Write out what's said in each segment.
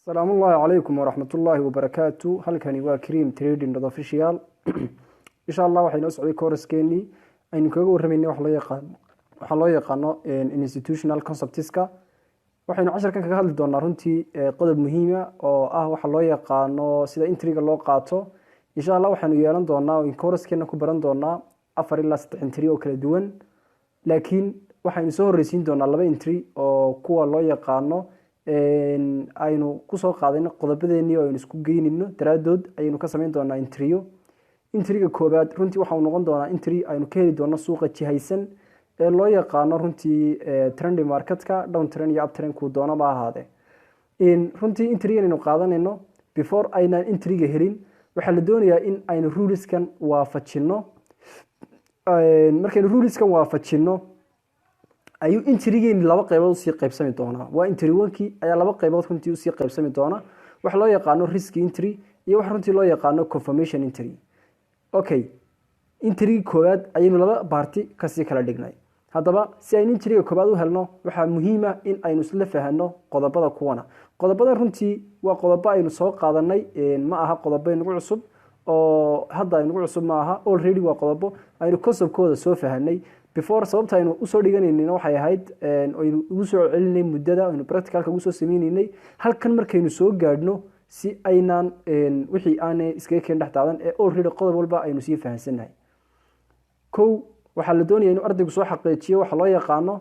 السلام الله عليكم ورحمة الله وبركاته. هل كان يوا كريم تريدين ضد official إن شاء الله وحين أسعد كورس كيني أي نكوجو رميني وحلا يقانو institutional concepts كا وحين عشر كان كهذا دونا رنتي قدر مهمة أو وحلا يقانو سيدا إنتريج الله قاطو إن شاء الله وحين يالن دونا وإن كورس كينا كبران دونا أفر الله ستنتري وكل دون لكن وحين سهر رسين دونا لبا إنتري أو كوا الله يقانو aynu ku soo qaadayno qodobadeennii oo aynu isku geynino daraadood aynu ka samayn doonaa intriga koobaad runtii waxa uu noqon doonaa intri aynu ka heli doono suuqa jihaysan ee loo yaqaano runtii trendy marketka down trend iyo up trend ku doona ma ahaade runtii intriga aynu qaadanayno before aynan intriga helin waxa la doonayaa in aynu ruleskan waafajino markaynu ruleskan waafajino ayuu intrigeen laba qaybood si qaybsami doona waa intri wankii ayaa laba qaybood runtii si qaybsami doona wax loo yaqaano risk entry iyo wax runtii loo yaqaano confirmation entry okay intri koowaad ayaynu laba party ka sii kala dhignay hadaba si aynu intriga koowaad u helno waxa muhiim ah in aynu isla fahanno qodobada kuwana qodobada runtii waa qodobo aynu soo qaadanay ma aha qodobo inagu cusub oo hadda inagu cusub ma aha already waa qodobo aynu concept-kooda soo fahanay before sababta aynu u soo dhiganayna waxay ahayd aynu ugu soo celinay muddada aynu practicalka ugu soo sameeynay halkan markaynu soo gaadhno si aynaan wixii aan iskaga keen dhaxdaadan ee already qodob walba aynu sii fahansanahay waxa la doonayaa inuu ardaygu soo xaqiijiyo waxa loo yaqaano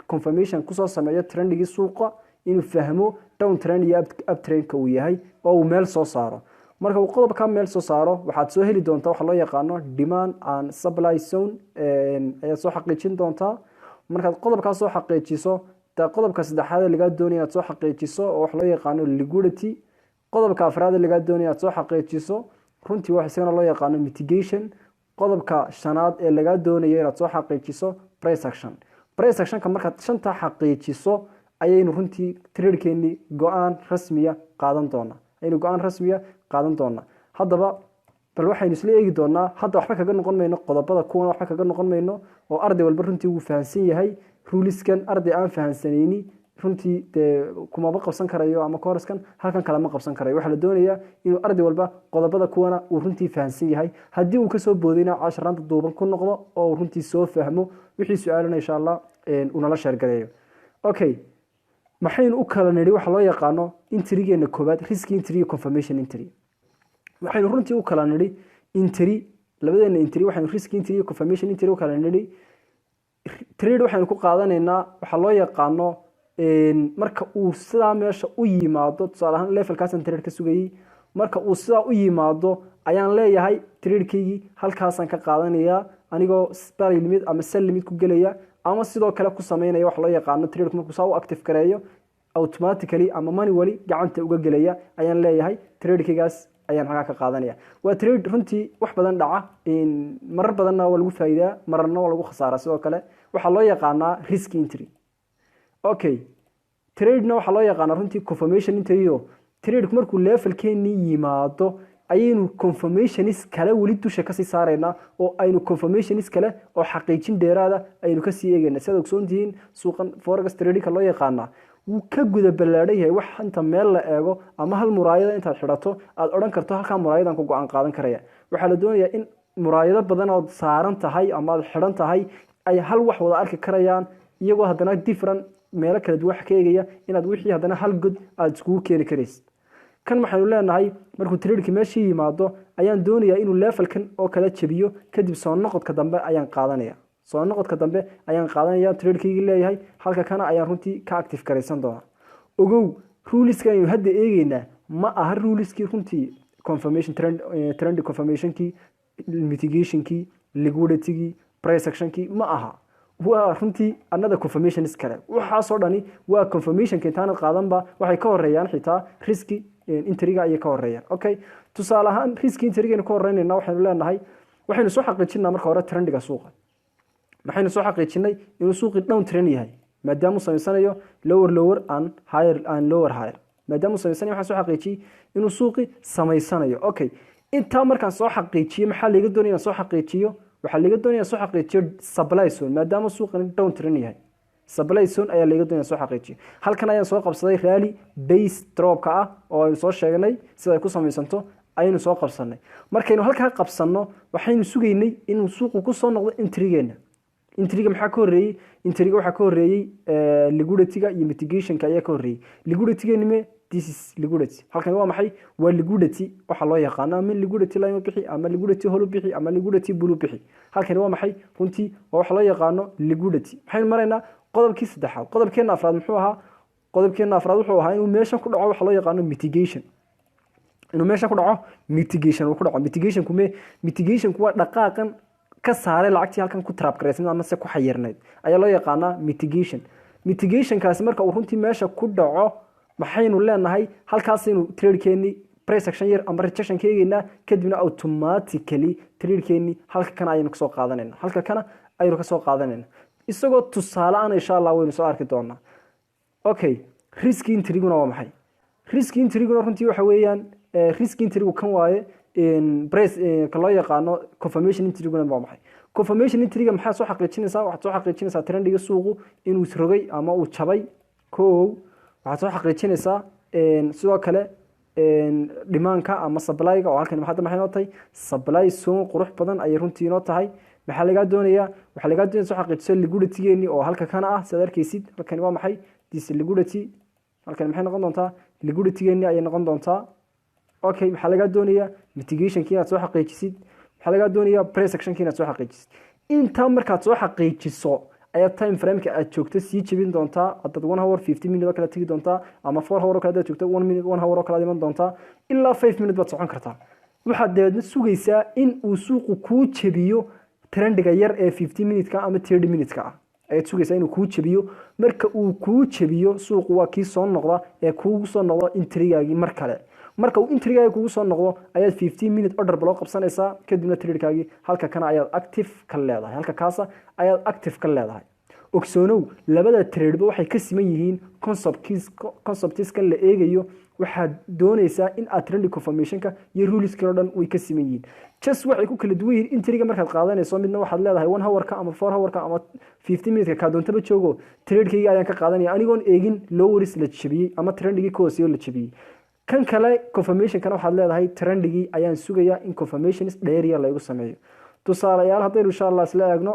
confirmation ku soo sameeyo trendigi suuqa inuu fahmo down trend iyo up trend ka uu yahay oo uu meel soo saaro marka uu qodobka meel soo saaro waxaad soo heli doontaa waxa loo yaqaano demand and supply zone ayaa soo xaqiijin doontaa marka qodobka soo xaqiijiso qodobka saddexaad ee laga doonayo inaad soo xaqiijiso oo waxa loo yaqaano liquidity qodobka afraad ee laga doonayo inaad soo xaqiijiso runtii waxa isagana loo yaqaano mitigation qodobka shanaad ee laga doonayo inaad soo xaqiijiso price action ka markaad shanta xaqiijiso ayaynu runtii tradekeeni go'aan rasmiya qaadan doona hadaba bal waxaynu isla eegi doonaa hadda waxba kaga noqon mayno qodobada kuwan waxba kaga noqon mayno oo arday walba runtii uu fahansan yahay ruliskan arday aan fahansanayni runtii kuma qabsan karayo ama koorskan halkan kale ma qabsan karayo waxa la doonayaa inuu arday walba qodobada kuwana uu runtii fahansan yahay hadii uu ka soo boodina 10 duuban ku noqdo oo runtii soo fahmo wixii su'aalana insha Allah uu nala share gareeyo okay maxaynu u kala niri waxa loo yaqaano intrigeena koobaad risk entry iyo confirmation entry waxaynu runtii u kala niri entry labadeena entry waxaynu risk entry iyo confirmation entry u kala niri trade waxaynu ku qaadanaynaa waxa loo yaqaano marka uu sidaa meesha u yimaado tusaale ahaan levelkaas trade ka sugayay marka uu sidaa u yimaado ayaan leeyahay trade-kaygi halkaasaan ka qaadanayaa anigoo spell limit ama sell limit ku gelaya ama sidoo kale ku sameynaya wax loo yaqaano trade markuu saa u active gareeyo automatically ama manually gacanta uga gelaya ayaan leeyahay trade-kaygaas ayaan halka ka qaadanaya waa trade runtii wax badan dhaca marar badanna waa lagu faa'iidaa mararna waa lagu khasaaraa sidoo kale waxa loo yaqaanaa risk entry okay trade-na waxa loo yaqaanaa runtii confirmation entry iyo trade markuu levelkeeni yimaado ayaynu confirmationis kale wali dusha ka sii saarayna oo aynu confirmationis kale oo xaqiijin dheeraada aynu ka sii eegayna sida ogsoontihiin suuqan forex trading loo yaqaana wuu ka guda balaadhay wax inta meel la eego ama hal muraayada intaad xirato aad oran karto halka muraayadan ku go'aan qaadan karaya waxa la doonayaa in muraayado badan oo saaran tahay ama aad xiran tahay ay hal wax wada arki karayaan iyagoo hadana different meel kala duwan ka eegaya inaad wixii hadana hal god aad isku keeni karaysid kan waxaanu leenahay markuu trade-ki meeshii yimaado ayaan doonayaa inuu levelkan oo kala jabiyo kadib soo noqodka dambe ayaan qaadanaya trade-kaygi leeyahay halka kana ayaan runtii ka active gareysan doona ogow ruleska aynu hadda eegaynaa ma aha ruleski runtii confirmation trend confirmation-ki mitigation-ki liquidity-ki price action-ki ma aha waa runtii another confirmation is kale waxa soo dhani waa confirmation intaan qaadanba waxay ka horeeyaan xitaa risk intriga ay ka horeeyaan okay tusaale ahaan risk intriga ka horeeyna waxaynu leenahay waxaynu soo xaqiijinaa marka hore trendiga suuqa maxaynu soo xaqiijinay inuu suuqi down trend yahay maadaama uu sameysanayo lower and higher maadaama uu sameysanayo waxa soo xaqiijiyay inuu suuqi sameysanayo okay inta markaan soo xaqiijiyo maxaa laga doonayaa soo xaqiijiyo waxa laga doonayaa soo xaqiijiyo supply zone maadaama suuqan down trend yahay supply zone ayaa laga doonaya soo xaqiijiyo. Halkan ayaan soo qabsaday rally base drop-ka ah oo aynu soo sheegnay sida ay ku samaysanto aynu soo qabsanay. Markaynu halkaa qabsanno waxaynu sugaynay inuu suuqu ku soo noqdo entry-geena. Entry-ga maxaa ka horeeyay? Entry-ga waxaa ka horeeyay liquidity-ga iyo mitigation-ka ayaa ka horeeyay. Liquidity-geena this is liquidity. Halkan waa maxay? Waa liquidity waxa loo yaqaan ama liquidity line bixi ama liquidity hole bixi ama liquidity blue bixi. Halkan waa maxay? Runtii waa waxa loo yaqaano liquidity. Waxaynu maraynaa qodobkii saddexaad. Qodobkeena afraad muxuu ahaa? Qodobkeena afraad wuxuu ahaa inuu meesha ku dhaco waxa loo yaqaano mitigation. Inuu meesha ku dhaco mitigation ku dhaco. Mitigation waa dhaqaaqan ka saaray lacagtii halkan ku trap gareysnaa ama se ku xayirnayd ayaa loo yaqaanaa mitigation. Mitigation kaasi marka uu runtii meesha ku dhaco maxaynu leenahay halkaas inuu trade-keeni price action yar ama rejection keegayna kadibna automatically trade-keeni halka kan aynu ka soo qaadanayna. Halka kana aynu ka soo qaadanayna. Isagoo tusaale aan insha Allah waynu soo arki doonaa. Okay, risk entry-guna waa maxay? Risk entry-guna runtii waxa weeyaan risk entry-gu kan waaye price ka loo yaqaano confirmation entry-guna waa maxay? Confirmation entry-ga maxaa soo xaqiijinaysaa? Waxaad soo xaqiijinaysaa trendiga suuqu inuu rogay ama uu jabay koow. waxaad soo xaqiijinaysaa sidoo kale dhimaanka ama supply-ga oo halkan maxay noo tahay supply zone qurux badan ay runtii inoo tahay. maxaa laga doonayaa? waxaa laga doonayaa soo xaqiijiso liquidity-geeni oo halka kana ah sida arkaysid. halkan waa maxay? this liquidity. halkan maxay noqon doontaa? liquidity-geeni ay noqon doontaa. okay, maxaa laga doonayaa? mitigation-kii inaad soo xaqiijisid. maxaa laga doonayaa? price action-kii inaad soo xaqiijisid. inta markaad soo xaqiijiso ayaa time frame-ka aad joogto sii jabin doontaa. hadad 1 hour 50 minute oo kala tagi doontaa ama 4 hour oo kala joogto 1 minute 1 hour oo kala iman doontaa ilaa 5 minute baad socon kartaa. waxaad deedna sugaysaa in uu suuqu kuu jabiyo trendiga yar ee 50 minute-ka ama 30 minute-ka ah. ayaad sugaysaa inuu kuu jabiyo. marka uu kuu jabiyo suuqu waa kii soo noqda ee kuugu soo noqdo entry-gaagii mar kale. marka uu entry-gaaga kuugu soo noqdo ayaad 15 minute order block qabsanaysaa kadibna trade-kaagii halka kana ayaad active ka leedahay. halka kaasa ayaad active ka leedahay. ogsoonow labada trade-ba waxay ka siman yihiin concepts-ka la eegayo. waxaad doonaysaa in aad trend confirmation-ka iyo rules-ka oo dhan way ka siman yihiin. just waxay ku kala duwan yihiin entry-ga markaad qaadanayso midna waxaad leedahay 1 hour-ka ama 4 hour-ka ama 50 minute-ka ka doontaba joogo trade-kayga ayaan ka qaadanaya anigoon eegin low-risk la jabiyay ama trend-gii koosiyo la jabiyay. kan kale confirmation-kana waxaad leedahay trend-gii ayaan sugayaa in confirmations dheeriya lagu sameeyo. tusaalayaal haddaynu insha Allah isla eegno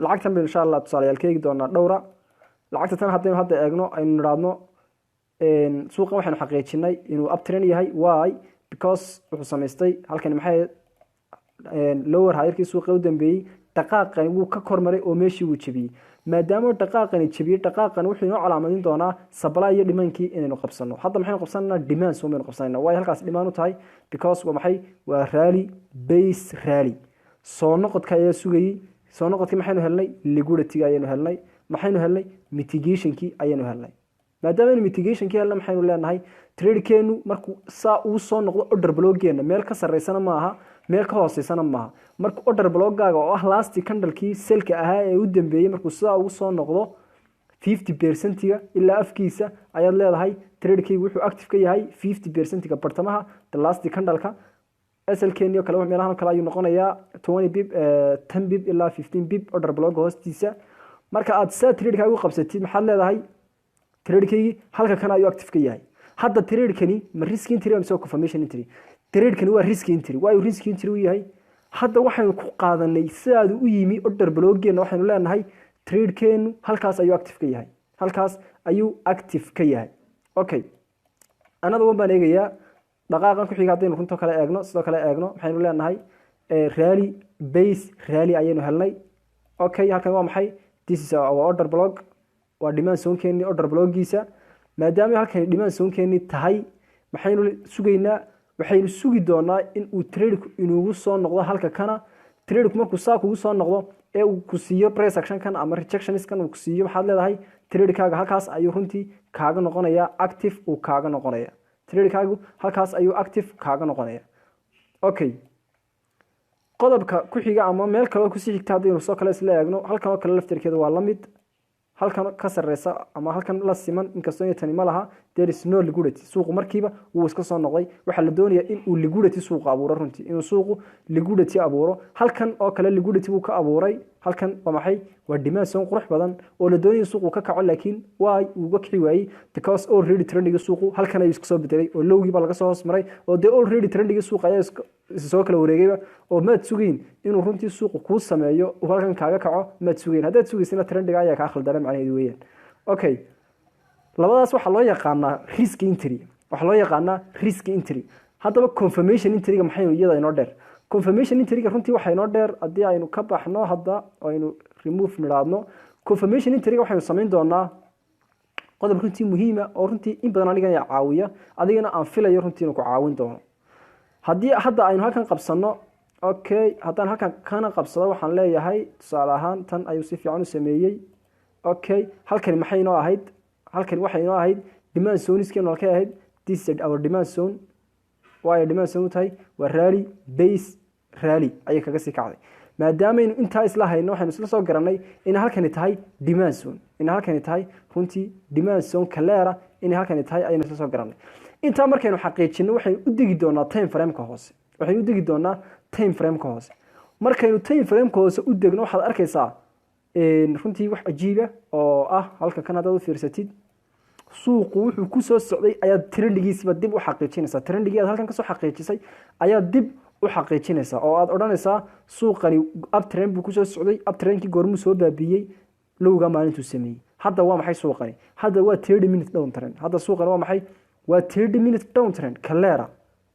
lacagtan baynu insha Allah tusaalayaal ka eegi doonaa dhowra. lacagta tan haddaynu hadda eegno aynu niraadno suuqa waxaynu xaqiijinay inuu uptrend yahay. why? because wuxuu samaystay halkan maxay lower high-kii suuqa u dambeeyay dhaqaaqani wuu ka kormaray oo meeshii wuu jabiyay. maadaama dhaqaaqani jabiyay dhaqaaqan wuxuu inoo calaamadin doonaa supply iyo demand-kii inaynu qabsano. hadda maxaynu qabsanaa? demand soo maynu qabsanayna. way halkaas demand u tahay because waa maxay? waa rally base rally. soo noqodka ayaa sugayay. soo noqodkii maxaynu helnay? liquidity-ga ayaynu helnay. maxaynu helnay? mitigation-kii ayaynu helnay. maadaama aynu mitigation-kii helnay maxaynu leenahay? trade-keenu markuu saa uu soo noqdo order block-geena meel ka sarreysana maaha meel ka hooseysana maaha. markuu order block-gaaga oo ah last candle-kii selka ahaa ee u dambeeyay markuu sidaa ugu soo noqdo 50%-ga ilaa afkiisa ayaad leedahay trade-kaygu wuxuu active ka yahay 50%-ga bartamaha the last candle-ka. SL-keeni oo kale meelahan kale ayuu noqonayaa 20 bip 10 bip ilaa 15 bip order block hoostiisa. marka aad saa trade-kaagu qabsatid maxaad leedahay? trade-kaygi halka kan ayuu active ka yahay. hadda trade-kani ma risk entry ama confirmation entry? trade-kani waa risk entry. waa uu risk entry u yahay. hadda waxaynu ku qaadanay sidaad u yimi order block-geena waxaynu leenahay trade-keenu halkaas ayuu active ka yahay. halkaas ayuu active ka yahay. okay, anada waan baan eegayaa dhaqaaqan ku xiga haddaynu runto kale eegno sidoo kale eegno maxaynu leenahay rally base rally ayaynu helnay. okay, halkan waa maxay? this is our order block. waa demand zone-keeni order block-giisa. maadaama halkan demand zone-keeni tahay maxaynu sugaynaa? waxaynu sugi doonaa in uu trade-ku inugu soo noqdo halka kana. trade-ku markuu saa kugu soo noqdo ee uu ku siiyo price action-kan ama rejection-kan uu ku siiyo maxaad leedahay? trade-kaaga halkaas ayuu runtii kaaga noqonayaa active uu kaaga noqonayaa. trade-kaagu halkaas ayuu active kaaga noqonayaa. okay, qodobka ku xiga ama meel kale oo ku sii xigta haddaynu soo kale isla eegno halkan oo kale laftirkeeda waa la mid. halkan ka sarreysa ama halkan la siman inkastoo ay tani ma laha there is no liquidity suuqu markiiba wuu iska soo noqday waxa la doonayaa in uu liquidity suuq abuuro runtii inuu suuqu liquidity abuuro halkan oo kale liquidity uu ka abuuray halkan waa maxay waa demand zone qurux badan oo la doonayo suuqu ka kaco laakiin waa uu ka kici waayay because already trending suuqu halkan ayuu iska soo bedelay oo lowgii baa laga soo hoos maray oo de already trending suuq ayaa soo kala wareegayba oo maad sugeyn inuu runtii suuqu ku sameeyo oo halkan kaaga kaco maad sugeyn haddaad sugeysina trending ayaa ka khaldana macnaheedu weeyaan okay labadaas waxa loo yaqaanaa risk entry waxa loo yaqaanaa risk entry haddaba confirmation entry-ga maxay iyada inoo dheer confirmation entry-ga runtii waxa inoo dheer haddii aynu ka baxno hadda aynu remove niraadno confirmation entry-ga waxaynu samayn doonaa qodob runtii muhiima oo runtii in badan aniga ay caawiya adigana aan filayo runtii inuu ku caawin doono haddii hadda aynu halkan qabsano okay haddaan halkan kana qabsado waxaan leeyahay tusaale ahaan tan ayuu si fiican u sameeyey okay halkani maxay inoo ahayd halkani waxay inoo ahayd demand zone-iskeenu halkay ahayd this is our demand zone waayo demand zone tahay waa rally base rally ayay kaga sii kacday maadaameynu intaa isla hayno waxaynu isla soo garanay in halkani tahay demand zone in halkani tahay runtii demand zone kaleera in halkani tahay ayaynu isla soo garanay intaa markaynu xaqiijino waxaynu u digi doonaa time frame-ka hoose waxaynu u digi doonaa time frame-ka hoose markaynu time frame-ka hoose u degno waxaad arkaysaa runtii wax cajiiba oo ah halka kan haddaad u fiirsatid suuqu wuxuu ku soo socday ayaad trendigiisiba dib u xaqiijinaysaa trendigii aad halkan kasoo xaqiijisay ayaad dib u xaqiijinaysaa oo aad odhanaysaa suuqani uptrend buu kusoo socday uptrendkii goormuu soo baabiyey lowga maalintuu sameeyey hadda waa maxay suuqani hadda waa 30 minutes down trend hadda suuqani waa maxay waa 30 minutes down trend kaleera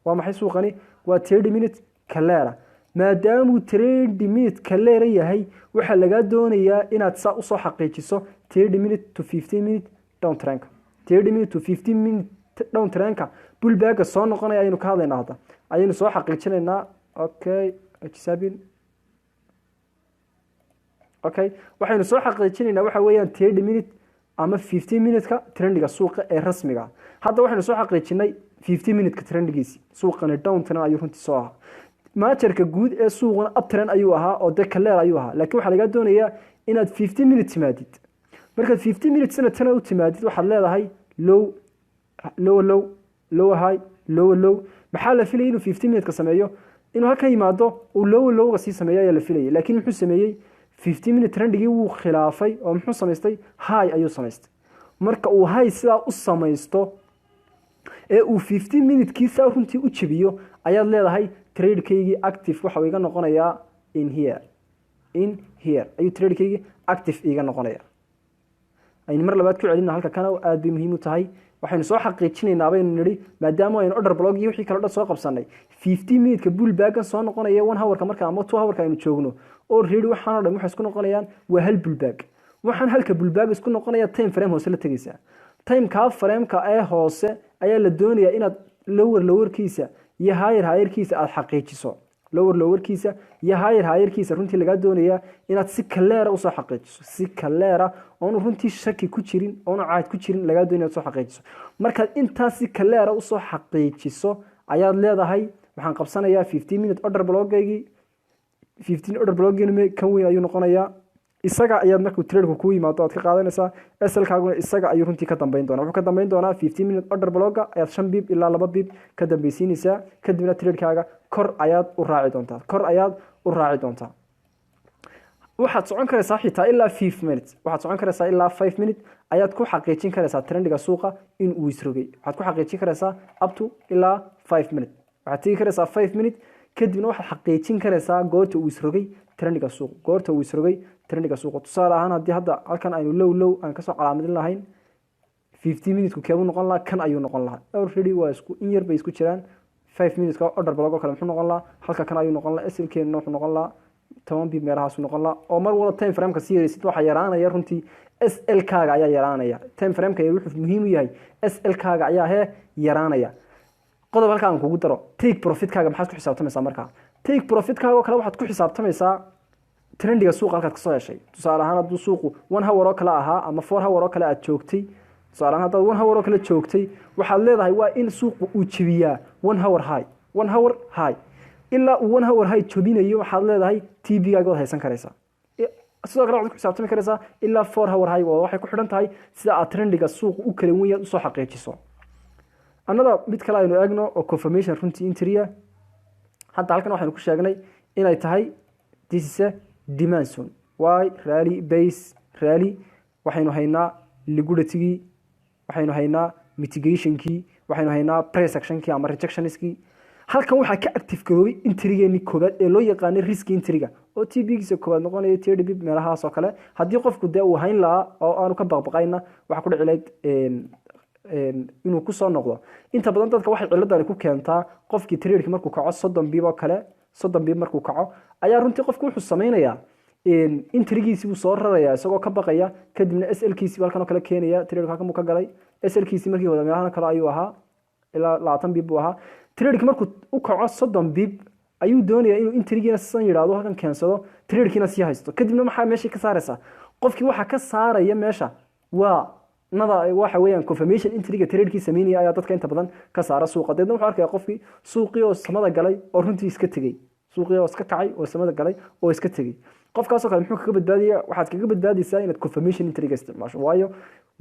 waa maxay suuqani waa 30 minutes kaleera maadaamuu 30 minutes kaleera yahay waxaa lagaa doonayaa inaad saa usoo xaqiijiso 30 minutes to 15 minutes down trend 30 minutes to 15 minutes down trend-ka pullback soo noqonaya ayaynu ka hadlaynaa hadda ayaynu soo xaqiijinaynaa okay okay waxaynu soo xaqiijinaynaa waxa weeyaan 30 minutes ama 15 minutes-ka trendiga suuqa ee rasmiga hadda waxaynu soo xaqiijinay 15 minutes-ka trendigiisi suuqani down trend ayuu runtii soo ahaa maajarka guud ee suuqana uptrend ayuu ahaa oo de kaleer ayuu ahaa laakiin waxaa laga doonayaa inaad 15 minutes timaadid markaad 15 minutes tan u timaadid waxaad leedahay low high low maxaa la filayay inuu 15 minutes ka sameeyo inuu halkan yimaado uu lowga sii sameeyo ayaa la filayay laakiin muxuu sameeyey 15 minute trendigii wuu khilaafay oo muxuu samaystay high ayuu samaystay marka uu high sidaa u samaysto ee uu 15 minute kiisa runtii u jabiyo ayaad leedahay trade-kaygii active waxa uu iga noqonayaa in here ayuu trade-kaygii active iga noqonayaa aynu mar labaad ku celino halka kana aad bay muhiim u tahay waxaynu soo xaqiijinaynaa baynu nidhi maadaama aynu order block iyo wixii kale dhan soo qabsanay 15 minute-ka pullback soo noqonaya 1 hour-ka marka ama 2 hour-ka aynu joogno already waxaan oo dhan waxay isku noqonayaan waa hal pullback waxaan halka pullback isku noqonaya time frame hoose la tagaysaa time-ka frame-ka ee hoose ayaa la doonayaa inaad lower-kiisa iyo higher-kiisa aad xaqiijiso lower-kiisa iyo higher-kiisa runtii laga doonayaa inaad si kaleera u soo xaqiijiso si kaleera oo runtii shaki ku jirin oo caad ku jirin laga doonayaa soo xaqiijiso marka intaas si kaleera u soo xaqiijiso ayaad leedahay waxaan qabsanayaa 15 minute order block-gaygi 15 order block-gayna kan weyn ayuu noqonayaa isaga ayaad markuu trade-ku ku yimaado aad ka qaadanaysaa SL-kaaguna isaga ayuu runtii ka dambeyn doonaa wuxuu ka dambeyn doonaa 15 minute order block-ga ayaad 5 bib ilaa 2 bib ka dambaysiinaysaa kadibna trade-kaaga kor ayaad u raaci doontaa waxaad socon karaysaa xitaa ilaa 5 minutes waxaad socon karaysaa ilaa 5 minutes ayaad ku xaqiijin karaysaa trendiga suuqa in uu isrogay waxaad ku xaqiijin karaysaa up to ilaa 5 minutes waxaad tegi karaysaa 5 minutes kadibna waxaad xaqiijin karaysaa goorta uu isrogay trendiga suuqa tusaale ahaan haddii hadda halkan aynu low aan kasoo calaamadin lahayn 15 minutes-ku keebuu noqon lahaa kan ayuu noqon lahaa already waa isku in yar bay isku jiraan 5 minutes-ka order block oo kale muxuu noqon lahaa halka kan ayuu noqon lahaa SL-keena wuxuu noqon lahaa 10 bib meelahaas noqon lahaa oo mar walba time frame-ka sii yaraysid waxa yaraanaya runtii SL-kaaga ayaa yaraanaya time frame-ka wuxuu muhiim u yahay SL-kaaga ayaa yaraanaya qodob halka aan kugu daro take profit-kaaga maxaad ku xisaabtamaysaa markaa take profit-kaaga kale waxaad ku xisaabtamaysaa trendiga suuqa halkaad ka soo heshay tusaale ahaan hadduu suuqu 1 hour oo kale ahaa ama 4 hour oo kale aad joogtay tusaale ahaan haddaad 1 hour oo kale joogtay waxaad leedahay waa in suuqu uu jabiyaa 1 hour high ilaa uu 1 hour high jabinayo waxaad leedahay TB-gaaga waad haysan karaysaa sidoo kale waxaad ku xisaabtami karaysaa ilaa 4 hour high oo waxay ku xidhan tahay sida aad trendiga suuqu u kala weyn yahay u soo xaqiijiso annada mid kale aynu eegno oo confirmation runtii entry hadda halkan waxaynu ku sheegnay inay tahay this is a demand zone why rally base rally waxaynu haynaa liquidity waxaynu haynaa mitigationkii waxaynu haynaa price actionkii ama rejectionskii halkan waxaa ka active garoobay entrygeeni koobaad ee loo yaqaanay risk entryga oo TB-giisa koobaad noqonaya 30 bip meelahaas oo kale haddii qofku dee uu hayn lahaa oo aanu ka baqbaqayna waxa ku dhici lahayd inuu ku soo noqdo inta badan dadka waxay ciladani ku keentaa qofkii trade markuu kaco 30 bip oo kale 30 bip markuu kaco ayaa runtii qofku wuxuu sameeynaya entrygiisii uu soo raraya isagoo ka baqaya kadibna SL-kiisii halkan oo kale keenaya trade halkan uu ka galay SL-kiisii markii wada meelahan kale ayuu ahaa ilaa 20 bip buu ahaa trade markuu u kaco 30 bip ayuu doonayaa inuu entrygiina san yiraahdo halkan keensado trade-kiina sii haysto kadibna maxaa meesha ka saaraysa qofkii waxa ka saaraya meesha waa nada waxa weeyaan confirmation entryga trade-kii sameynaya ayaa dadka inta badan ka saara suuqa deedna wuxuu arkaya qofkii suuqii oo samada galay oo runtii iska tagay suuqii oo iska kacay oo samada galay oo iska tagay qofkaas oo kale muxuu kaga badbaadiyaa waxaad kaga badbaadaysaa inaad confirmation entryga isticmaasho waayo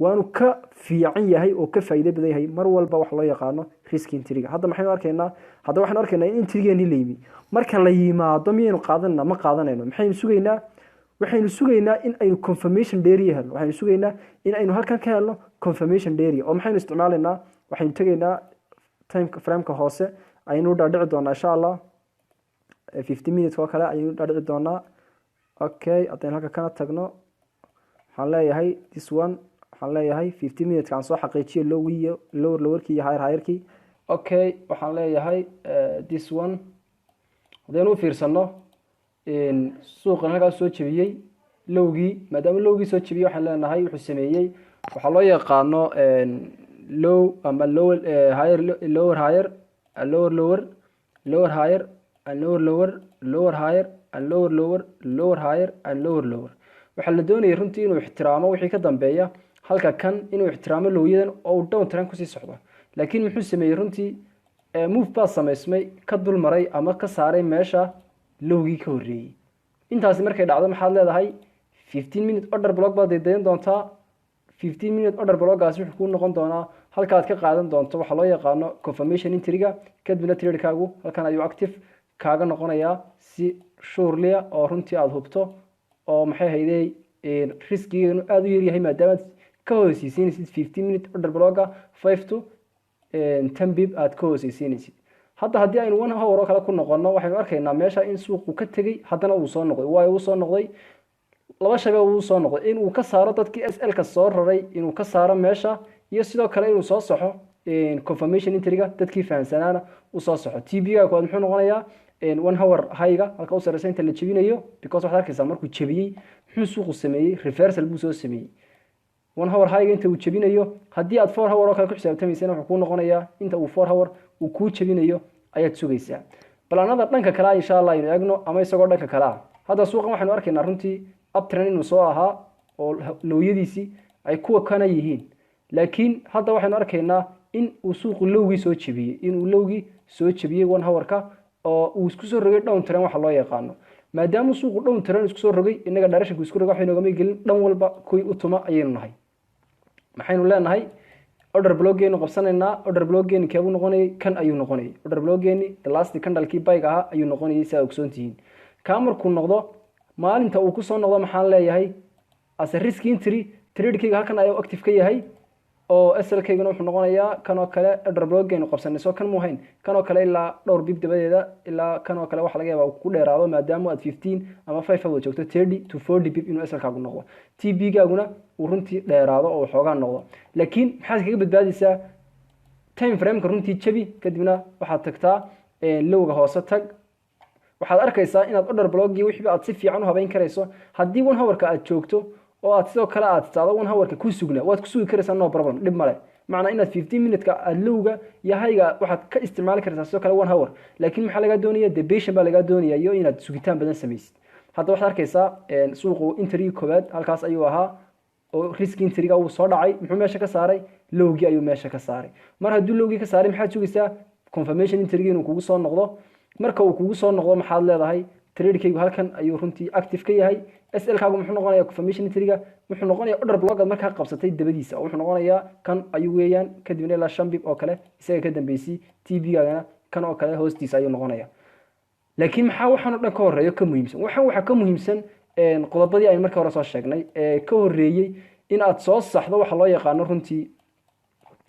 waanu ka fiican yahay oo ka faa'iido badan yahay mar walba wax loo yaqaano risk entryga hadda waxaynu arkaynaa in entrygeeni la yimi marka la yimaado miyaynu qaadanna ma qaadanayno waxaynu sugaynaa in aynu confirmation dheeri helno waxaynu sugaynaa in aynu halkan ka helno confirmation dheeri oo maxaynu isticmaalaynaa waxaynu tegaynaa time frame-ka hoose aynu dhaadhici doonaa insha Allah 50 minutes oo kale aynu dhaadhici doonaa okay haddaan halka kana tagno waxaan leeyahay this one waxaan leeyahay 50 minutes kan soo xaqiijiyo lowerkii iyo higherkii okay waxaan leeyahay this one hadaan u fiirsano suuqan halkaas soo jabiyay lowgii maadaama lowgii soo jabiyay waxaan leenahay wuxuu sameeyay waxa loo yaqaano low ama higher lower higher lower lower lower higher and lower lower lower higher and lower lower lower higher and lower lower waxa la doonayay runtii inuu ixtiraamo wixii ka dambeeya halka kan inuu ixtiraamo lowyadan oo down trend ku sii socdo laakiin muxuu sameeyay runtii move pass sameysmay ka dul maray ama ka saaray meesha lowgii ka horeeyay intaas markay dhacdo maxaad leedahay 15 minute order block baad deedeyn doontaa 15 minute order block-gaas wuxuu ku noqon doonaa halka aad ka qaadan doonto waxa loo yaqaano confirmation entry-ga kadibna trade-kaagu halkan ayuu active kaaga noqonayaa si surely oo runtii aad hubto oo maxay hayday riskigeenu aad u yar yahay maadaama ka hoosaysiinaysid 15 minute order block-ga 5 to 10 bip aad ka hoosaysiinaysid hadda haddii aynu 1 hour oo kale ku noqono waxaynu arkaynaa meesha in suuqu ka tagay haddana uu soo noqday waayo uu soo noqday laba shabay uu soo noqday in uu ka saaro dadkii SL-ka soo raray inuu ka saaro meesha iyo sidoo kale inuu soo saxo confirmation entry-ga dadkii fahansanaana uu soo saxo TB-ga kood muxuu noqonayaa 1 hour high-ga halka uu sareysan inta la jabinayo because waxaad arkaysaa markuu jabiyay muxuu suuqu sameeyay reversal buu soo sameeyay 1 hour high-ga inta uu jabinayo haddii aad 4 hour oo kale ku xisaabtamaysana wuxuu ku noqonayaa inta uu 4 hour uu ku jabinayo ayaad sugaysaa balanada dhanka kale insha Allah aynu eegno ama isagoo dhanka kale hadda suuqan waxaanu arkaynaa runtii uptrend inuu soo ahaa oo looyadiisi ay kuwa kana yihiin laakiin hadda waxaanu arkaynaa in uu suuqu lowgii soo jabiyay inuu lowgii soo jabiyay 1 hour-ka oo uu isku soo rogay down trend waxa loo yaqaano maadaama suuqu down trend isku soo rogay inaga direction isku rogay waxaynu ogaamay gelin dhan walba kuwi u tuma ayaynu nahay maxaynu leenahay order block-geenu qabsanaynaa order block-geeni keebu noqonayay kan ayuu noqonayay order block-geeni the last candle-kii buy-ga ahaa ayuu noqonayay si aad ogsoontihiin ka markuu noqdo maalinta uu ku soo noqdo maxaan leeyahay as a risk entry trade-kayga halkan ayuu active ka yahay oo SL-kayguna wuxuu noqonayaa kan oo kale order block-geenu qabsanay soo kan muuhayn kan oo kale ilaa dhowr bib dabadeeda ilaa kan oo kale waxa laga yaabaa ku dheeraado maadaama aad 15 ama 5 aad joogto 30 to 40 bib inuu SL-kaagu noqdo TB-gaaguna uu runtii dheeraado oo xoogaa noqdo laakiin maxaad kaga badbaadaysaa time frame-ka runtii jabi kadibna waxaad tagtaa lowga hoose tag waxaad arkaysaa inaad order block-gii wixii aad si fiican u habeyn karayso haddii 1 hour-ka aad joogto oo aad sidoo kale aad taado 1 hour-ka ku sugnaa waad ku sugi karaysaa no problem dib male macna inaad 15 minute-ka aad lowga yahayga waxaad ka isticmaali kartaa sidoo kale 1 hour laakiin maxaa laga doonayaa debation baa laga doonayaa iyo inaad sugitaan badan samaysid hadda waxaad arkaysaa suuqu entry koobaad halkaas ayuu ahaa oo risk entry-ga uu soo dhacay muxuu meesha ka saaray lowgii ayuu meesha ka saaray mar haddii lowgii ka saaray maxaad sugaysaa confirmation entry-ga inuu kugu soo noqdo marka uu kugu soo noqdo maxaad leedahay trade-kaygu halkan ayuu runtii active ka yahay. SL-kaagu muxuu noqonayaa confirmation entry-ga wuxuu noqonayaa order block-aad markaa qabsatay dabadiisa, wuxuu noqonayaa kan ayuu weeyaan, kadibna ilaa 5 bib oo kale isaga ka dambeysay TB-gaagana kan oo kale hoostiisa ayuu noqonayaa. laakiin maxaa waxaan oo dhan ka horeeyo ka muhiimsan? waxa ka muhiimsan qodobadii aynu markii hore soo sheegnay ee ka horeeyay in aad soo saxdo waxa loo yaqaano runtii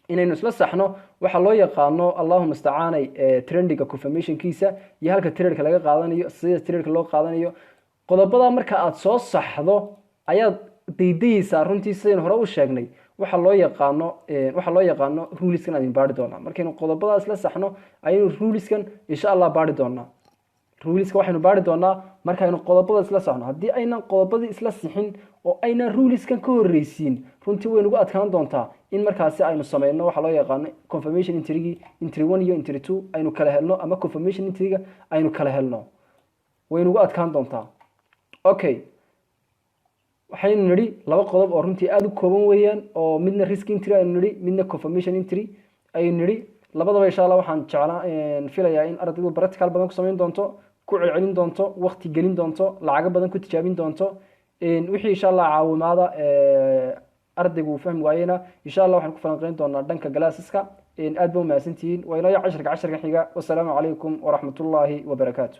inaynu isla saxno waxa loo yaqaano Allahumma istacaanay trendiga confirmation-kiisa iyo halka trade-ka laga qaadanayo, sida trade-ka loo qaadanayo. qodobada marka aad soo saxdo ayaad deydaysaa runtii sideen hore u sheegnay waxa loo yaqaano rules-kan aan baari doonaa. markaynu qodobada isla saxno ayaynu rules-kan insha Allah baari doonaa. rules-ka waxaynu baari doonaa markaynu qodobada isla saxno. haddii aynan qodobadii isla sixin oo aynan rules-kan ka horreysiin runtii way nagu adkaan doontaa in markaasi aynu sameyno waxa loo yaqaano confirmation entry-gi entry 1 iyo entry 2 aynu kala helno, ama confirmation entry-ga aynu kala helno, way nagu adkaan doontaa. okay, waxaynu nidhi laba qodob oo runtii aad u kooban weeyaan, oo midna risk entry aynu nidhi, midna confirmation entry aynu nidhi. labadaba insha Allah waxaan filayaa in ardaydu practical badan ku sameyn doonto, ku celcelin doonto, waqti gelin doonto, lacag badan ku tijaabin doonto. wixii insha Allah caawimaada ardaygu fahmi waayena insha Allah waxaan ku falanqeyn doonaa dhanka glasseska. aad ba u mahadsantihiin. waa inoo casharka xiga. wassalaamu calaykum waraxmatullaahi wabarakaatuh.